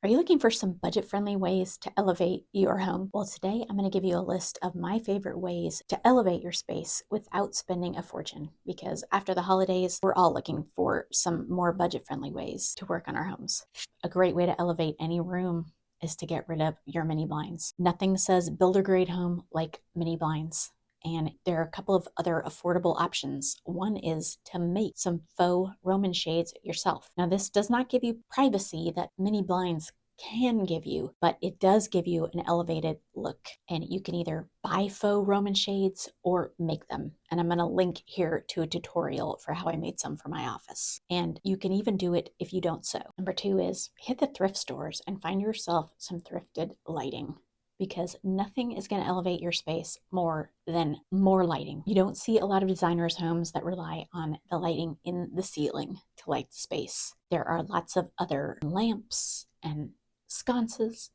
Are you looking for some budget-friendly ways to elevate your home? Well, today I'm going to give you a list of my favorite ways to elevate your space without spending a fortune, because after the holidays, we're all looking for some more budget-friendly ways to work on our homes. A great way to elevate any room is to get rid of your mini blinds. Nothing says builder-grade home like mini blinds. And there are a couple of other affordable options. One is to make some faux Roman shades yourself. Now, this does not give you privacy that mini blinds can give you, but it does give you an elevated look. And you can either buy faux Roman shades or make them. And I'm going to link here to a tutorial for how I made some for my office. And you can even do it if you don't sew. Number 2 is hit the thrift stores and find yourself some thrifted lighting, because nothing is going to elevate your space more than more lighting. You don't see a lot of designers' homes that rely on the lighting in the ceiling to light the space. There are lots of other lamps and sconces,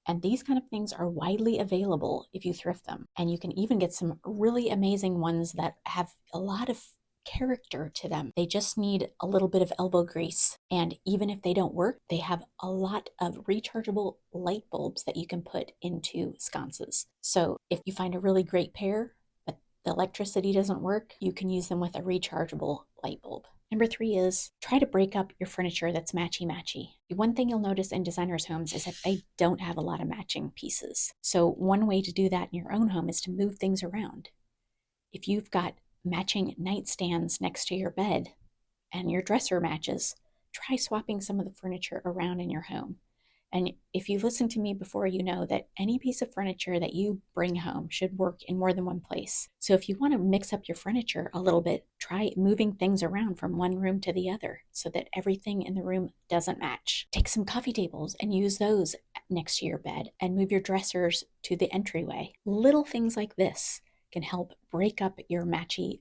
and these kind of things are widely available if you thrift them. And you can even get some really amazing ones that have a lot of character to them. They just need a little bit of elbow grease. And even if they don't work, they have a lot of rechargeable light bulbs that you can put into sconces. So if you find a really great pair, but the electricity doesn't work, you can use them with a rechargeable light bulb. Number 3 is try to break up your furniture that's matchy-matchy. One thing you'll notice in designers' homes is that they don't have a lot of matching pieces. So one way to do that in your own home is to move things around. If you've got matching nightstands next to your bed and your dresser matches, try swapping some of the furniture around in your home. And if you've listened to me before, you know that any piece of furniture that you bring home should work in more than one place. So if you want to mix up your furniture a little bit, try moving things around from one room to the other so that everything in the room doesn't match. Take some coffee tables and use those next to your bed and move your dressers to the entryway. Little things like this can help break up your matchy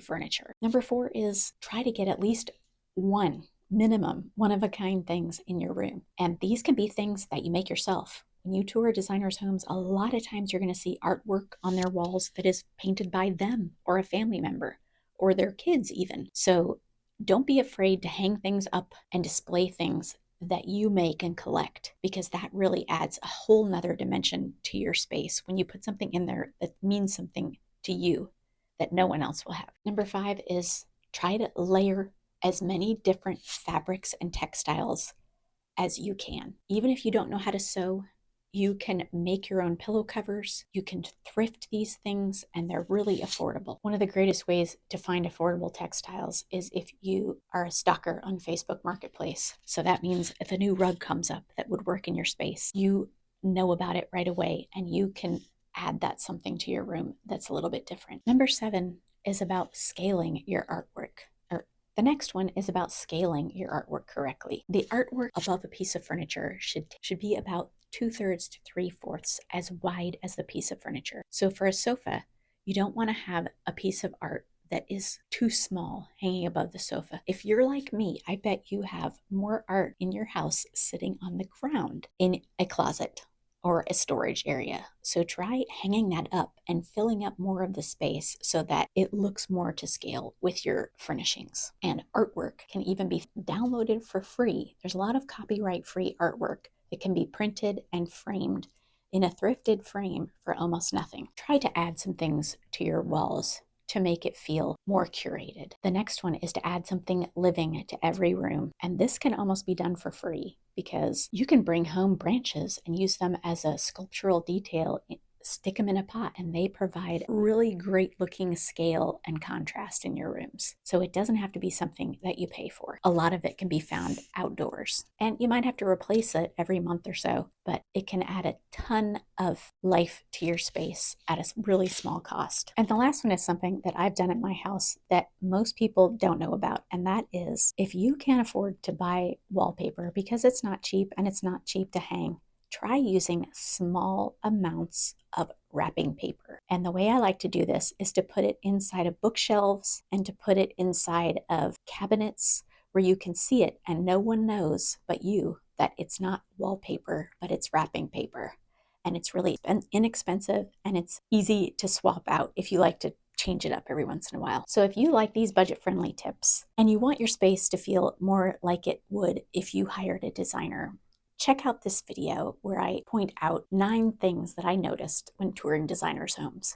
furniture. Number 4 is try to get at least one one-of-a-kind things in your room. And these can be things that you make yourself. When you tour designers' homes, a lot of times you're going to see artwork on their walls that is painted by them or a family member or their kids even. So don't be afraid to hang things up and display things that you make and collect, because that really adds a whole nother dimension to your space when you put something in there that means something to you that no one else will have. Number 5 is try to layer as many different fabrics and textiles as you can. Even if you don't know how to sew, you can make your own pillow covers. You can thrift these things, and they're really affordable. One of the greatest ways to find affordable textiles is if you are a stalker on Facebook Marketplace. So that means if a new rug comes up that would work in your space, you know about it right away, and you can add that something to your room that's a little bit different. Number 7 is about scaling your artwork. The next one is about scaling your artwork correctly. The artwork above a piece of furniture should be about 2/3 to 3/4 as wide as the piece of furniture. So for a sofa, you don't want to have a piece of art that is too small hanging above the sofa. If you're like me, I bet you have more art in your house sitting on the ground in a closet or a storage area. So try hanging that up and filling up more of the space so that it looks more to scale with your furnishings. And artwork can even be downloaded for free. There's a lot of copyright-free artwork that can be printed and framed in a thrifted frame for almost nothing. Try to add some things to your walls to make it feel more curated. The next one is to add something living to every room. And this can almost be done for free, because you can bring home branches and use them as a sculptural detail, stick them in a pot, and they provide really great looking scale and contrast in your rooms. So it doesn't have to be something that you pay for. A lot of it can be found outdoors, and you might have to replace it every month or so, but it can add a ton of life to your space at a really small cost. And the last one is something that I've done at my house that most people don't know about, and that is if you can't afford to buy wallpaper because it's not cheap and it's not cheap to hang, try using small amounts of wrapping paper. And the way I like to do this is to put it inside of bookshelves and to put it inside of cabinets where you can see it and no one knows but you that it's not wallpaper, but it's wrapping paper. And it's really inexpensive, and it's easy to swap out if you like to change it up every once in a while. So if you like these budget-friendly tips and you want your space to feel more like it would if you hired a designer, check out this video where I point out 9 things that I noticed when touring designers' homes.